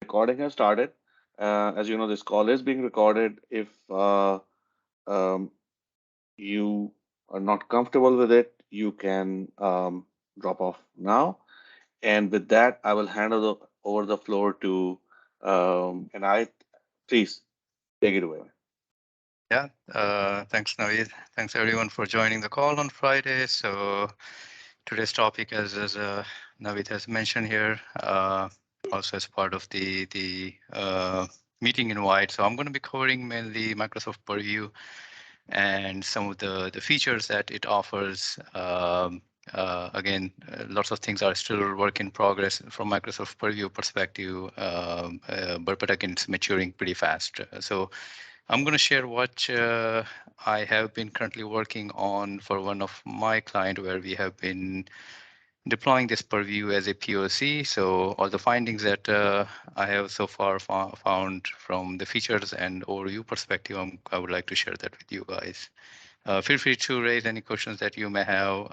recording has started. As you know, this call is being recorded. If um, you are not comfortable with it, you can drop off now. And with that, I will hand over the floor to and I. Please take it away. Yeah, thanks, Naveed. Thanks everyone for joining the call on Friday. So today's topic, as Naveed has mentioned here, also as part of the meeting invite. So I'm going to be covering mainly Microsoft Purview and some of the features that it offers. Again, lots of things are still work in progress from Microsoft Purview perspective, but again, it's maturing pretty fast. So I'm going to share what I have been currently working on for one of my client where we have been deploying this Purview as a POC. So all the findings that I have so far found from the features and overview perspective, I would like to share that with you guys. Feel free to raise any questions that you may have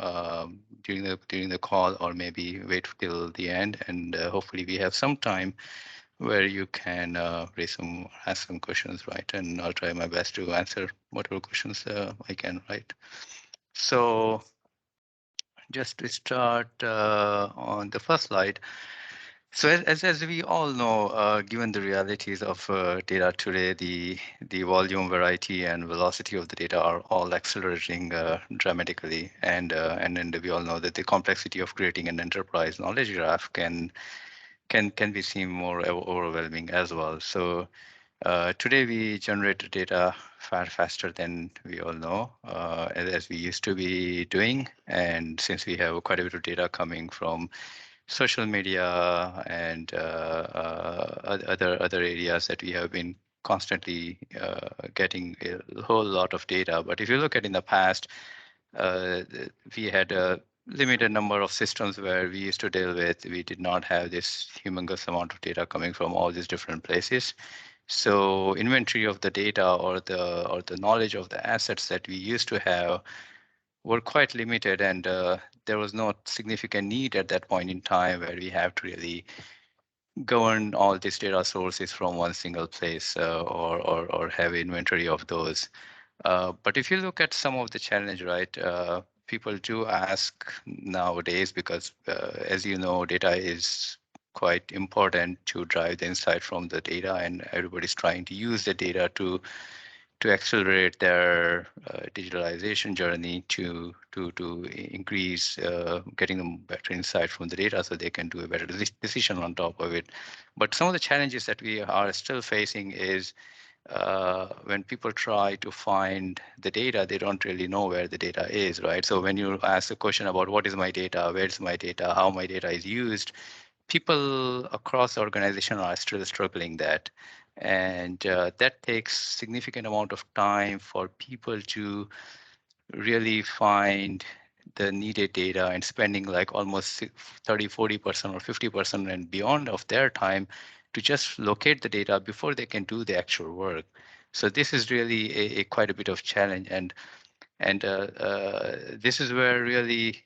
during the call, or maybe wait till the end, and hopefully we have some time where you can ask some questions, right? And I'll try my best to answer whatever questions I can, right? So just to start on the first slide. So as we all know, given the realities of data today, the volume, variety, and velocity of the data are all accelerating dramatically, and then we all know that the complexity of creating an enterprise knowledge graph can be seen more overwhelming as well. So today we generate data far faster than we all know, as we used to be doing, and since we have quite a bit of data coming from social media and other areas that we have been constantly getting a whole lot of data. But if you look at in the past, we had a limited number of systems where we used to deal with. We did not have this humongous amount of data coming from all these different places. So inventory of the data or the knowledge of the assets that we used to have were quite limited, and there was no significant need at that point in time where we have to really govern all these data sources from one single place, or have inventory of those. But if you look at some of the challenge, right, people do ask nowadays because, as you know, data is quite important to drive the insight from the data, and everybody's trying to use the data to accelerate their digitalization journey to increase getting them better insight from the data so they can do a better decision on top of it. But some of the challenges that we are still facing is when people try to find the data, they don't really know where the data is, right? So when you ask a question about what is my data, where's my data, how my data is used, people across the organization are still struggling that. And that takes significant amount of time for people to really find the needed data, and spending like almost 30, 40% or 50% and beyond of their time to just locate the data before they can do the actual work. So this is really a quite a bit of challenge, and this is where really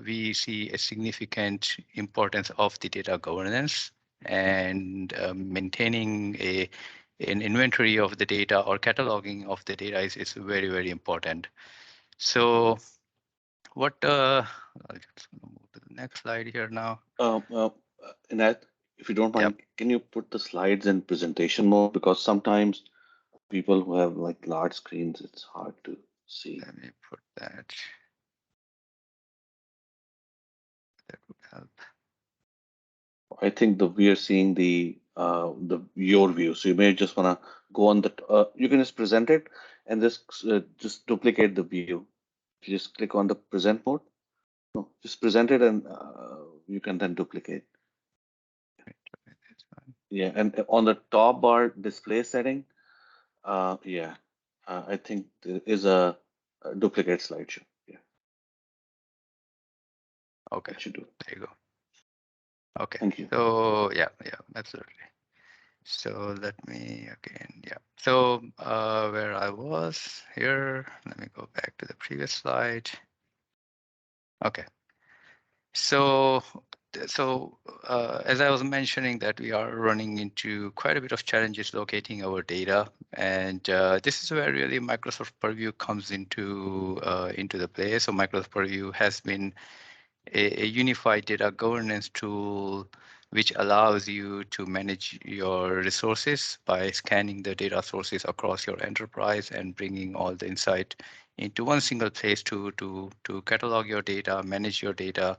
we see a significant importance of the data governance, and maintaining an inventory of the data or cataloging of the data is very, very important. So what, I'll just move to the next slide here now. And that, if you don't Yep. mind, can you put the slides in presentation mode? Because sometimes people who have like large screens, it's hard to see. Let me put that. That would help. I think we are seeing the your view. So you may just wanna go on the. You can just present it and just duplicate the view. You just click on the present mode. No, just present it, and you can then duplicate. Yeah, and on the top bar display setting, yeah, I think there is a duplicate slideshow. Yeah. Okay, That should do it. there you go. Okay, Thank you. so yeah, absolutely. So let me again, yeah. So where I was here, let me go back to the previous slide. Okay. So so as I was mentioning that we are running into quite a bit of challenges locating our data, and this is where really Microsoft Purview comes into the play. So Microsoft Purview has been a unified data governance tool which allows you to manage your resources by scanning the data sources across your enterprise and bringing all the insight into one single place to catalog your data, manage your data,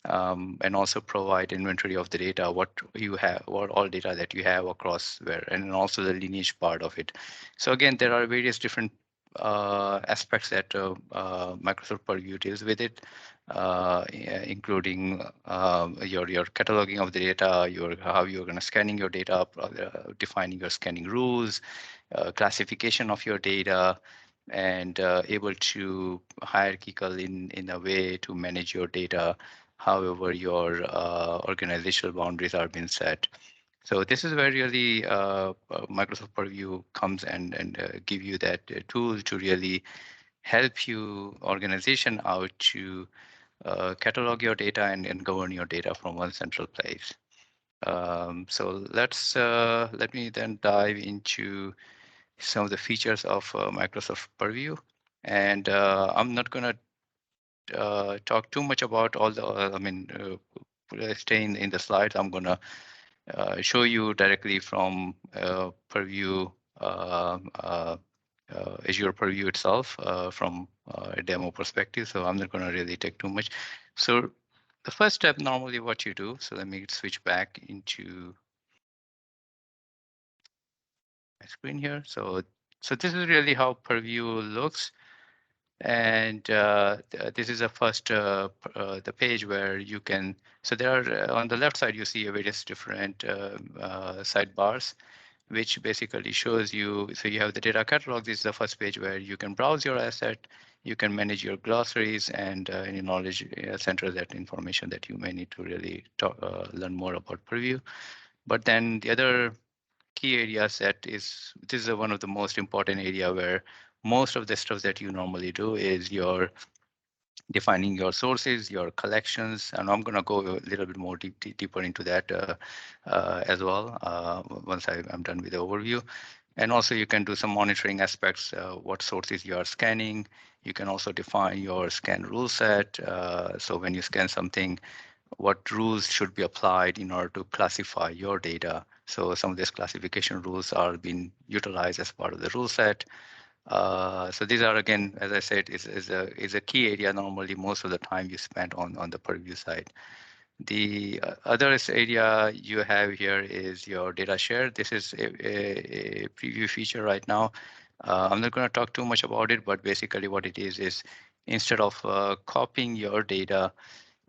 and also provide inventory of the data, what you have, what all data that you have across where, and also the lineage part of it. So again, there are various different aspects that Microsoft Purview deals with it, including your cataloging of the data, your how you're going to scanning your data, defining your scanning rules, classification of your data, and able to hierarchical in a way to manage your data however your organizational boundaries are being set. So this is where really Microsoft Purview comes and give you that tool to really help you organization out to catalog your data and govern your data from one central place. So let me then dive into some of the features of Microsoft Purview. And I'm not going to talk too much about all the, stay in the slides. I'm going to show you directly from Purview, Azure Purview itself from a demo perspective. So I'm not going to really take too much. So the first step, normally what you do, so let me switch back into my screen here. So this is really how Purview looks. And this is a first the page where you can, so there are on the left side, you see various different sidebars, which basically shows you, so you have the data catalog. This is the first page where you can browse your asset, you can manage your glossaries and any knowledge center, that information that you may need to really talk, learn more about Purview. But then the other key area set is, this is one of the most important area where most of the stuff that you normally do is your defining your sources, your collections, and I'm going to go a little bit more deeper into that as well once I'm done with the overview. And also you can do some monitoring aspects, what sources you are scanning. You can also define your scan rule set. So when you scan something, what rules should be applied in order to classify your data. So some of these classification rules are being utilized as part of the rule set. So these are, again, as I said, is a key area normally most of the time you spend on the Purview side. The other area you have here is your data share. This is a preview feature right now. I'm not going to talk too much about it, but basically what it is instead of copying your data,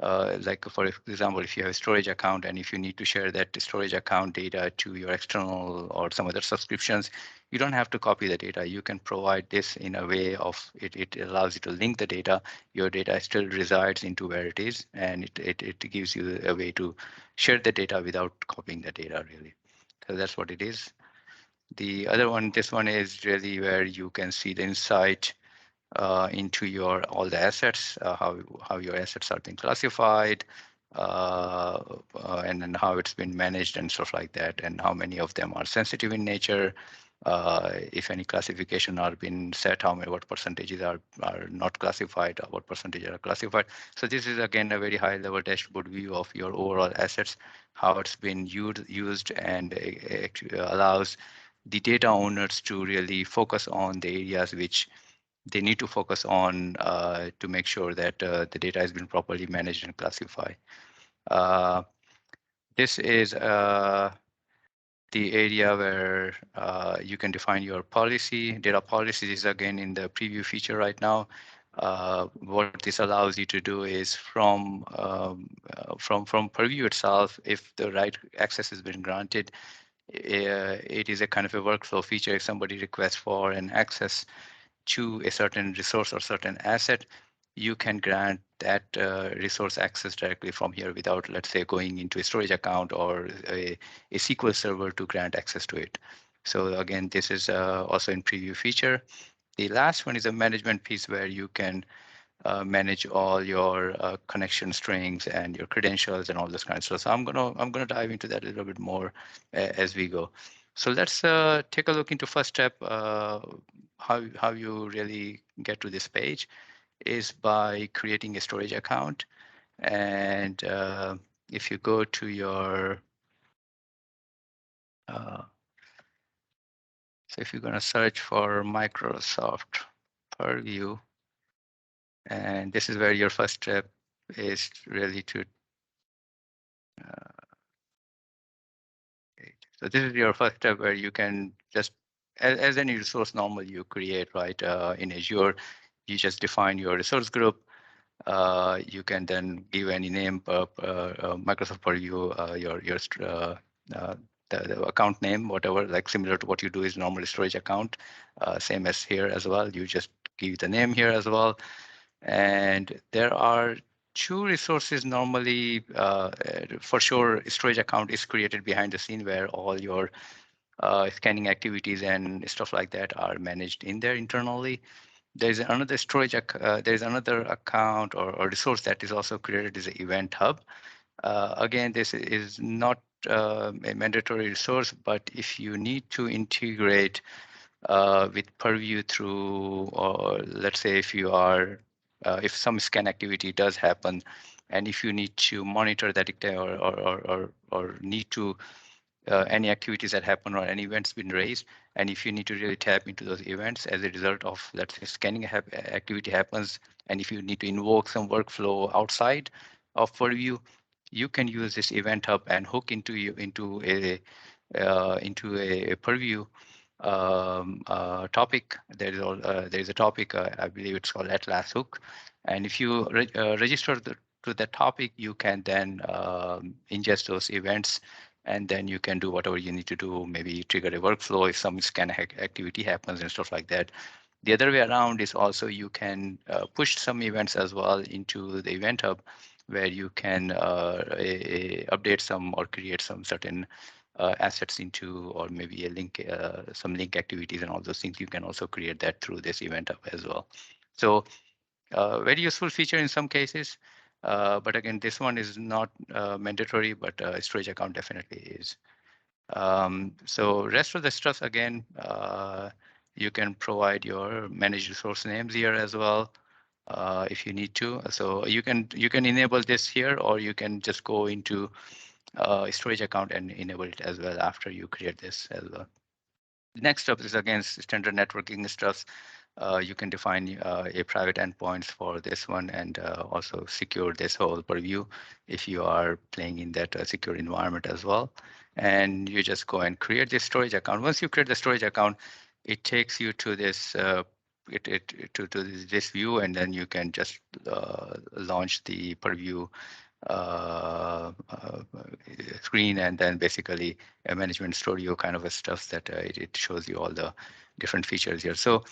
like for example, if you have a storage account and if you need to share that storage account data to your external or some other subscriptions, you don't have to copy the data. You can provide this in a way of it allows you to link the data. Your data still resides into where it is, and it gives you a way to share the data without copying the data, really. So that's what it is. The other one, this one is really where you can see the insight into your all the assets, how your assets are being classified, and then how it's been managed and stuff like that, and how many of them are sensitive in nature. If any classification are being set, what percentages are not classified, or what percentage are classified. So this is again a very high level dashboard view of your overall assets, how it's been used, and it allows the data owners to really focus on the areas which they need to focus on to make sure that the data has been properly managed and classified. This is the area where you can define your policy. Data policies is again in the preview feature right now. What this allows you to do is from Purview itself, if the right access has been granted, it is a kind of a workflow feature. If somebody requests for an access to a certain resource or certain asset, you can grant that resource access directly from here without, let's say, going into a storage account or a SQL server to grant access to it. So again, this is also in preview feature. The last one is a management piece where you can manage all your connection strings and your credentials and all this kind of stuff. So I'm gonna dive into that a little bit more as we go. So let's take a look into first step. How you really get to this page is by creating a storage account. And if you go to your so if you're going to search for Microsoft Purview, and this is where your first step is really to. So this is your first step where you can just, as any resource normally you create, right? In Azure, you just define your resource group. You can then give any name, Microsoft Purview, the account name, whatever, like similar to what you do is normal storage account, same as here as well. You just give the name here as well. And there are two resources normally, for sure, storage account is created behind the scene where all your scanning activities and stuff like that are managed in there internally. There's another there's another account or resource that is also created as an event hub. Again, this is not a mandatory resource, but if you need to integrate with Purview through, or let's say if you are, if some scan activity does happen, and if you need to monitor that or need to any activities that happen or any events been raised, and if you need to really tap into those events as a result of, let's say, scanning activity happens, and if you need to invoke some workflow outside of Purview, you can use this event hub and hook into a Purview topic. There is a topic, I believe it's called Atlas Hook, and if you register to that topic, you can then ingest those events, and then you can do whatever you need to do, maybe trigger a workflow if some scan activity happens and stuff like that. The other way around is also you can push some events as well into the event hub, where you can update some or create some certain assets into, or maybe a link, some link activities and all those things. You can also create that through this event hub as well. So very useful feature in some cases. But again, this one is not mandatory, but storage account definitely is. So rest of the stuff, again, you can provide your managed resource names here as well if you need to. So you can enable this here, or you can just go into storage account and enable it as well after you create this as well. Next up is again standard networking stuff. You can define a private endpoints for this one, and also secure this whole purview if you are playing in that secure environment as well. And you just go and create this storage account. Once you create the storage account, it takes you to this to this view, and then you can just launch the purview screen, and then basically a management studio kind of a stuff that it shows you all the different features here. So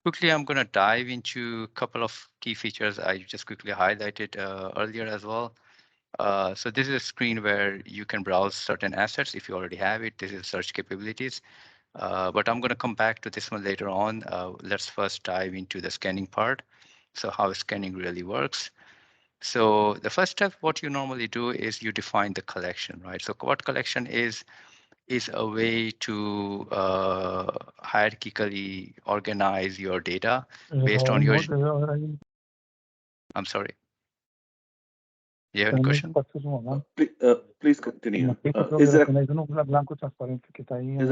quickly, I'm going to dive into a couple of key features I just quickly highlighted earlier as well. So this is a screen where you can browse certain assets if you already have it. This is search capabilities. But I'm going to come back to this one later on. Let's first dive into the scanning part. So how scanning really works. So the first step, what you normally do is you define the collection, right? So what collection is a way to hierarchically organize your data based on your. I'm sorry. You have any question? Please continue. Is there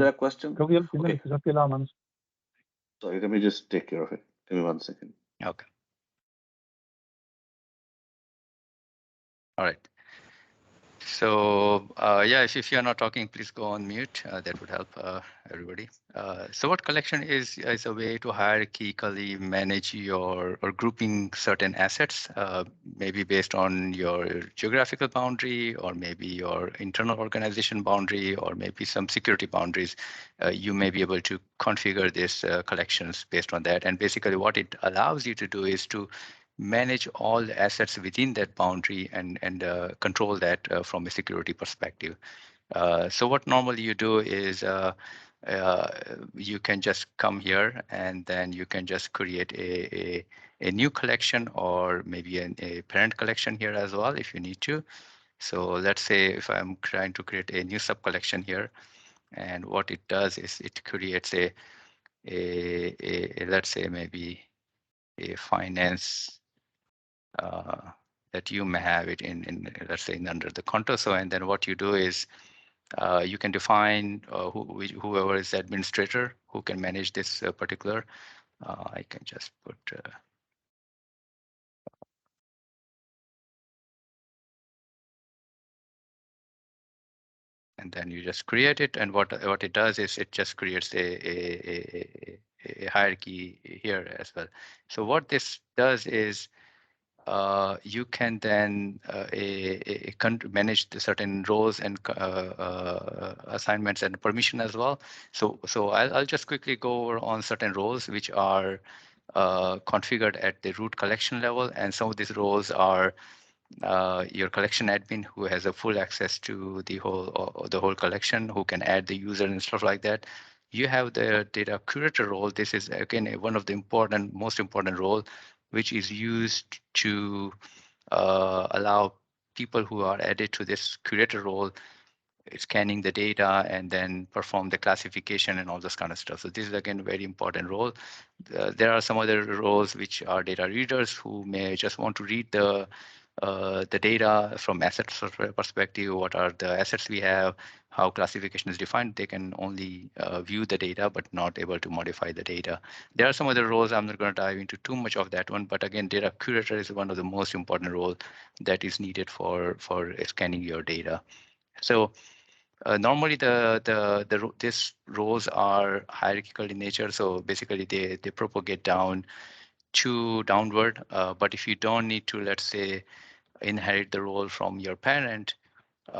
a question? Okay. Sorry, let me just take care of it. Give me 1 second. Okay. All right. So yeah, if you're not talking, please go on mute. That would help everybody. So what collection is a way to hierarchically manage your or grouping certain assets, maybe based on your geographical boundary, or maybe your internal organization boundary, or maybe some security boundaries. You may be able to configure these collections based on that. And basically what it allows you to do is to manage all the assets within that boundary and control that from a security perspective. So what normally you do is you can just come here, and then you can just create a new collection or maybe a parent collection here as well if you need to. So let's say if I'm trying to create a new sub collection here, and what it does is it creates a let's say maybe a finance that you may have it in let's say under the contoso, and then what you do is you can define whoever is the administrator who can manage this particular. I can just put and then you just create it, and what it does is it just creates a hierarchy here as well. So what this does is you can then manage the certain roles and assignments and permission as well. So I'll just quickly go over on certain roles which are configured at the root collection level, and some of these roles are your collection admin who has a full access to the whole collection, who can add the user and stuff like that. You have the data curator role. This is again one of the most important role, which is used to allow people who are added to this curator role scanning the data and then perform the classification and all this kind of stuff. So this is again a very important role. There are some other roles which are data readers who may just want to read the data from asset perspective. What are the assets we have? How classification is defined? They can only view the data, but not able to modify the data. There are some other roles. I'm not going to dive into too much of that one, but again, data curator is one of the most important roles that is needed for scanning your data. So normally these roles are hierarchical in nature. So basically they propagate downward. But if you don't need to, let's say, inherit the role from your parent,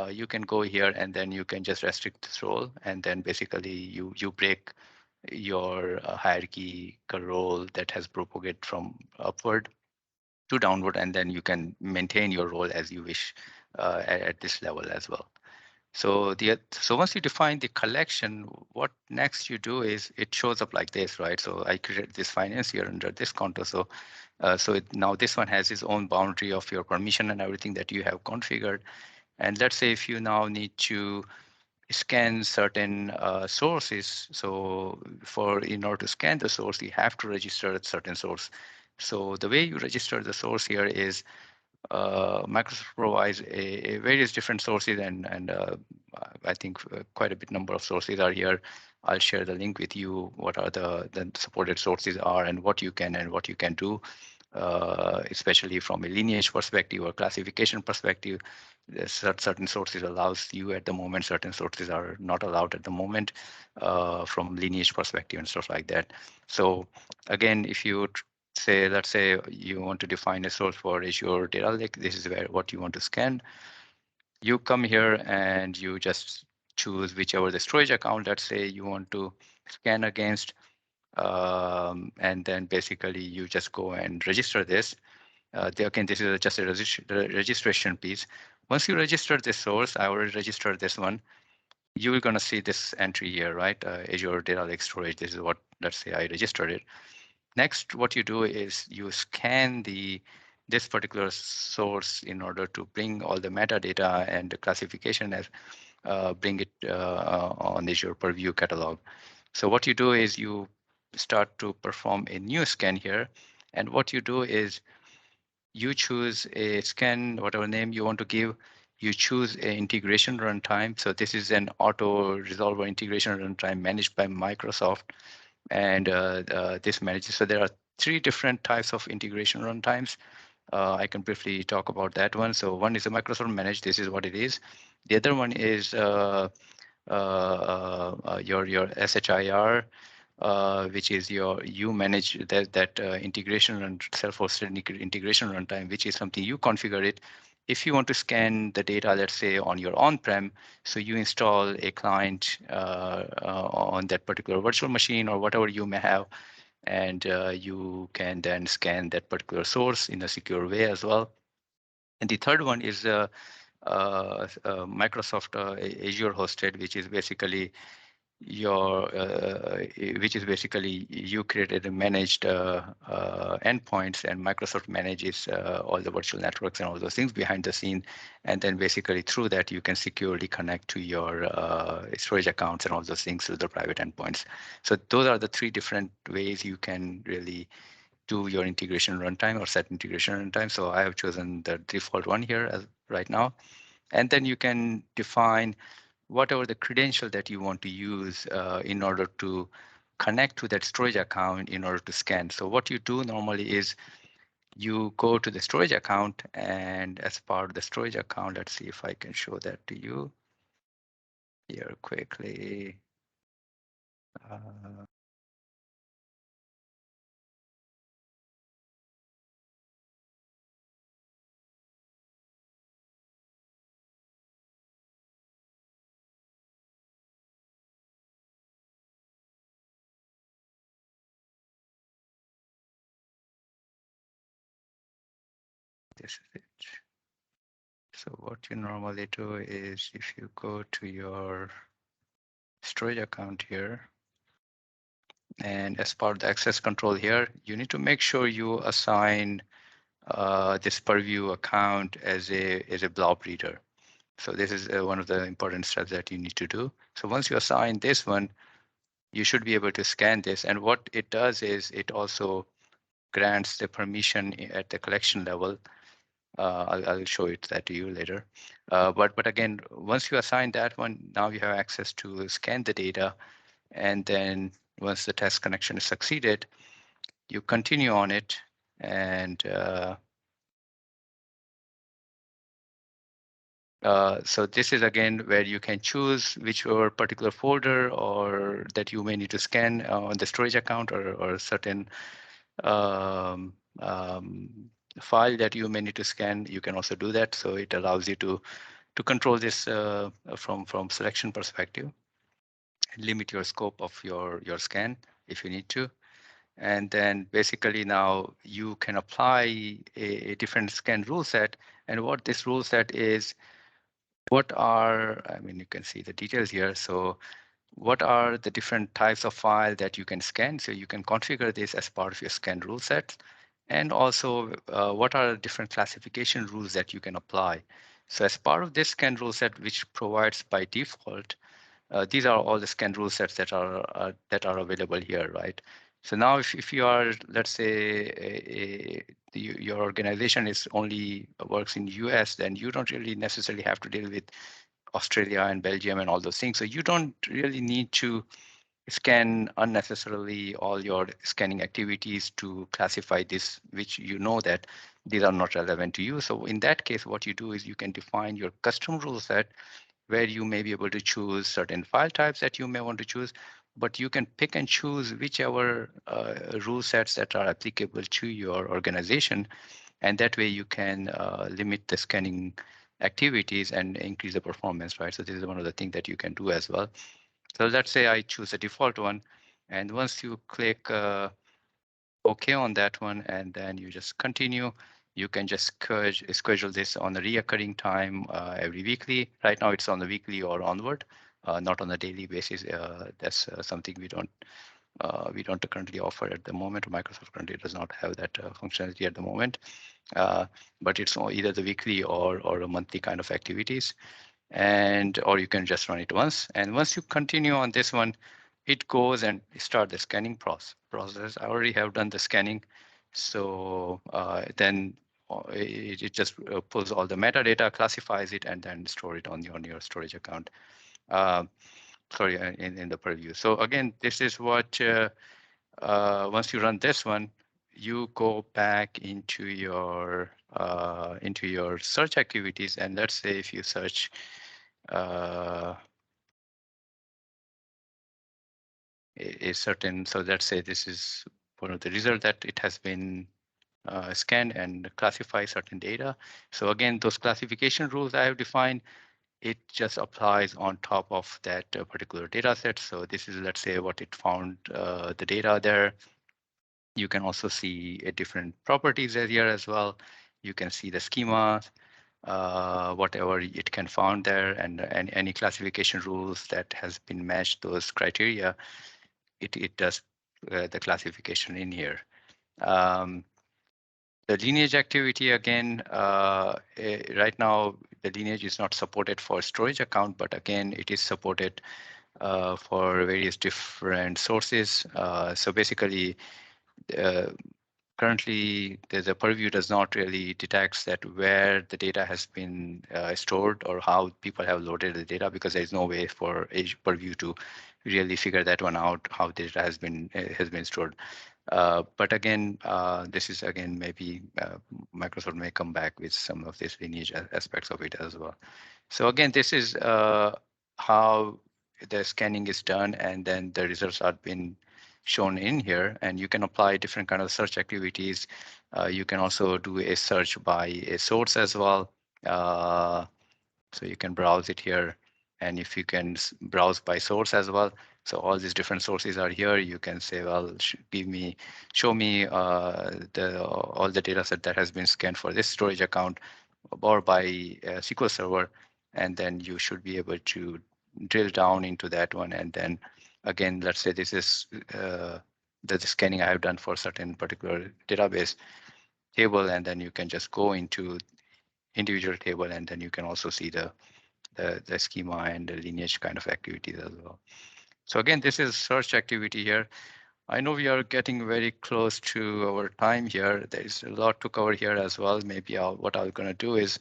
you can go here and then you can just restrict this role, and then basically you break your hierarchical role that has propagated from upward to downward, and then you can maintain your role as you wish at this level as well. So once you define the collection, what next you do is it shows up like this, right? So I created this finance here under this contour. So now this one has its own boundary of your permission and everything that you have configured. And let's say if you now need to scan certain sources, so in order to scan the source, you have to register a certain source. So the way you register the source here is Microsoft provides a various different sources, and I think quite a bit number of sources are here. I'll share the link with you. What are the supported sources are, and what you can do, especially from a lineage perspective or classification perspective. Certain sources allows you at the moment. Certain sources are not allowed at the moment from lineage perspective and stuff like that. So again, if you say, let's say you want to define a source for Azure Data Lake, this is what you want to scan. You come here and you just choose whichever the storage account, let's say you want to scan against, and then basically you just go and register this. Again, this is just a registration piece. Once you register this source, I already registered this one, you're going to see this entry here, right? Azure Data Lake Storage. This is what, let's say I registered it. Next, what you do is you scan this particular source in order to bring all the metadata and the classification as bring it on Azure Purview catalog. So what you do is you start to perform a new scan here, and what you do is you choose a scan, whatever name you want to give. You choose an integration runtime. So this is an auto resolver integration runtime managed by Microsoft, and this manages. So there are three different types of integration runtimes. I can briefly talk about that one. So one is a Microsoft managed. This is what it is. The other one is your SHIR, which is you manage that integration and self-hosted integration runtime, which is something you configure it. If you want to scan the data, let's say on your on-prem, so you install a client on that particular virtual machine or whatever you may have, and you can then scan that particular source in a secure way as well. And the third one is Microsoft Azure hosted, which is basically which is basically you created a managed endpoints, and Microsoft manages all the virtual networks and all those things behind the scene. And then basically through that, you can securely connect to your storage accounts and all those things through the private endpoints. So those are the three different ways you can really do your integration runtime or set integration runtime. So I have chosen the default one here as right now. And then you can define whatever the credential that you want to use in order to connect to that storage account in order to scan. So what you do normally is you go to the storage account, and as part of the storage account, let's see if I can show that to you here quickly. Uh, this is it. So what you normally do is if you go to your storage account here, and as part of the access control here, you need to make sure you assign this Purview account as a blob reader. So this is one of the important steps that you need to do. So once you assign this one, you should be able to scan this. And what it does is it also grants the permission at the collection level. I'll show it that to you later. But again, once you assign that one, now you have access to scan the data. And then once the test connection is succeeded, you continue on it. And so this is again where you can choose whichever particular folder or that you may need to scan on the storage account, or a certain um, um, file that you may need to scan. You can also do that. So it allows you to control this from selection perspective, limit your scope of your scan if you need to. And then basically now you can apply a different scan rule set. And what this rule set is, what are, I mean, you can see the details here. So what are the different types of file that you can scan? So you can configure this as part of your scan rule set. And also, what are the different classification rules that you can apply? So as part of this scan rule set, which provides by default, these are all the scan rule sets that are available here, right? So now if you are, let's say, your organization is only works in US, then you don't really necessarily have to deal with Australia and Belgium and all those things. So you don't really need to scan unnecessarily all your scanning activities to classify this, which you know that these are not relevant to you. So in that case, what you do is you can define your custom rule set where you may be able to choose certain file types that you may want to choose, but you can pick and choose whichever rule sets that are applicable to your organization. And that way you can limit the scanning activities and increase the performance, right? So this is one of the things that you can do as well. So let's say I choose the default one, and once you click OK on that one, and then you just continue, you can just schedule this on a reoccurring time every weekly. Right now it's on the weekly or onward, not on a daily basis. That's something we don't currently offer at the moment. Microsoft currently does not have that functionality at the moment, but it's either the weekly or a monthly kind of activities, and or you can just run it once. And once you continue on this one, it goes and start the scanning process. I already have done the scanning, so then it just pulls all the metadata, classifies it, and then store it on your storage account. Uh, sorry, in the Purview. So again, this is what once you run this one, you go back into your search activities, and let's say if you search a certain, so let's say this is one of the results that it has been scanned and classify certain data. So again, those classification rules I have defined, it just applies on top of that particular data set. So this is, let's say, what it found the data there. You can also see a different properties here as well. You can see the schema. whatever it can found there, and any classification rules that has been matched those criteria, it does the classification in here. The lineage activity, again, right now the lineage is not supported for storage account, but again, it is supported for various different sources. So basically, uh, currently the Purview does not really detect that where the data has been stored or how people have loaded the data, because there is no way for Azure Purview to really figure that one out, how the data has been stored. But again, this is again maybe Microsoft may come back with some of these lineage aspects of it as well. So again, this is how the scanning is done, and then the results are been shown in here, and you can apply different kind of search activities. You can also do a search by a source as well. So you can browse it here, and if you can browse by source as well. So all these different sources are here. You can say, well, show me all the data set that has been scanned for this storage account or by SQL Server, and then you should be able to drill down into that one. And then again, let's say this is the scanning I have done for certain particular database table, and then you can just go into individual table, and then you can also see the schema and the lineage kind of activities as well. So again, this is search activity here. I know we are getting very close to our time here. There is a lot to cover here as well. Maybe what I'm going to do is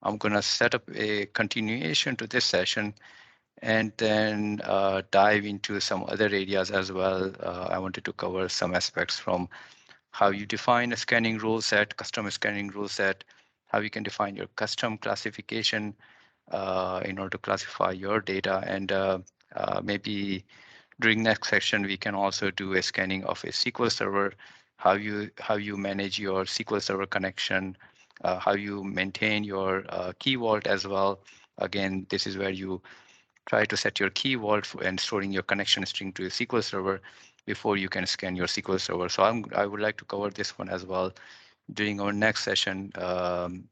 I'm going to set up a continuation to this session, and then dive into some other areas as well. I wanted to cover some aspects from how you define a scanning rule set, custom scanning rule set, how you can define your custom classification in order to classify your data, and maybe during next section we can also do a scanning of a SQL Server, how you manage your SQL Server connection, how you maintain your key vault as well. Again, this is where you try to set your key vault and storing your connection string to a SQL Server before you can scan your SQL Server. So I would like to cover this one as well during our next session,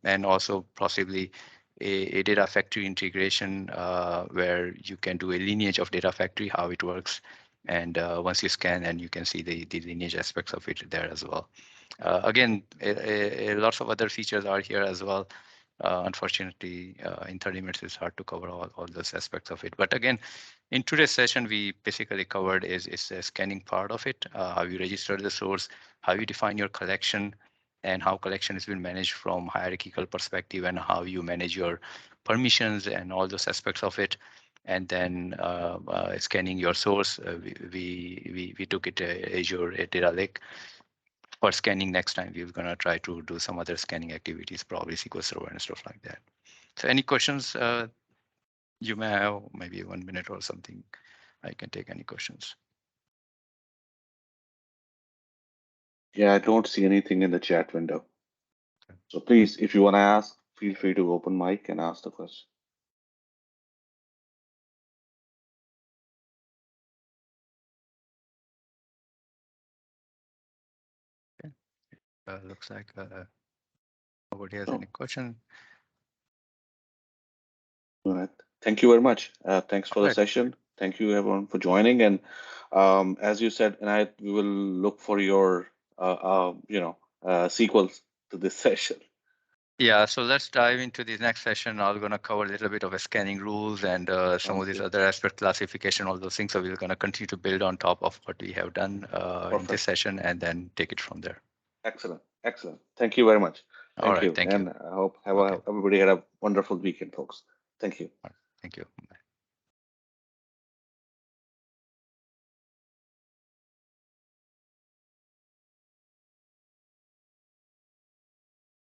and also possibly a data factory integration where you can do a lineage of data factory, how it works. And once you scan, and you can see the lineage aspects of it there as well. Again, lots of other features are here as well. Unfortunately, in 30 minutes, it's hard to cover all those aspects of it. But again, in today's session, we basically covered is the scanning part of it, how you register the source, how you define your collection, and how collection has been managed from hierarchical perspective, and how you manage your permissions and all those aspects of it. And then scanning your source, we took it Azure data lake. For scanning next time, we're going to try to do some other scanning activities, probably SQL Server and stuff like that. So any questions you may have, maybe 1 minute or something, I can take any questions. Yeah, I don't see anything in the chat window. So please, if you want to ask, feel free to open mic and ask the question. Okay. Looks like nobody has Oh, any question. all right. Thank you very much. Thanks for All the right. session. Thank you everyone for joining. And as you said, and we will look for your sequels to this session. Yeah, so let's dive into the next session. I'm going to cover a little bit of a scanning rules and some Sounds of these good. other aspect classification, all those things. So we're going to continue to build on top of what we have done in this Perfect. session, and then take it from there. Excellent. Excellent. Thank you very much. All Thank right. you. Thank you. And I hope Okay. everybody had a wonderful weekend, folks. Thank you. All right. Thank you. Bye.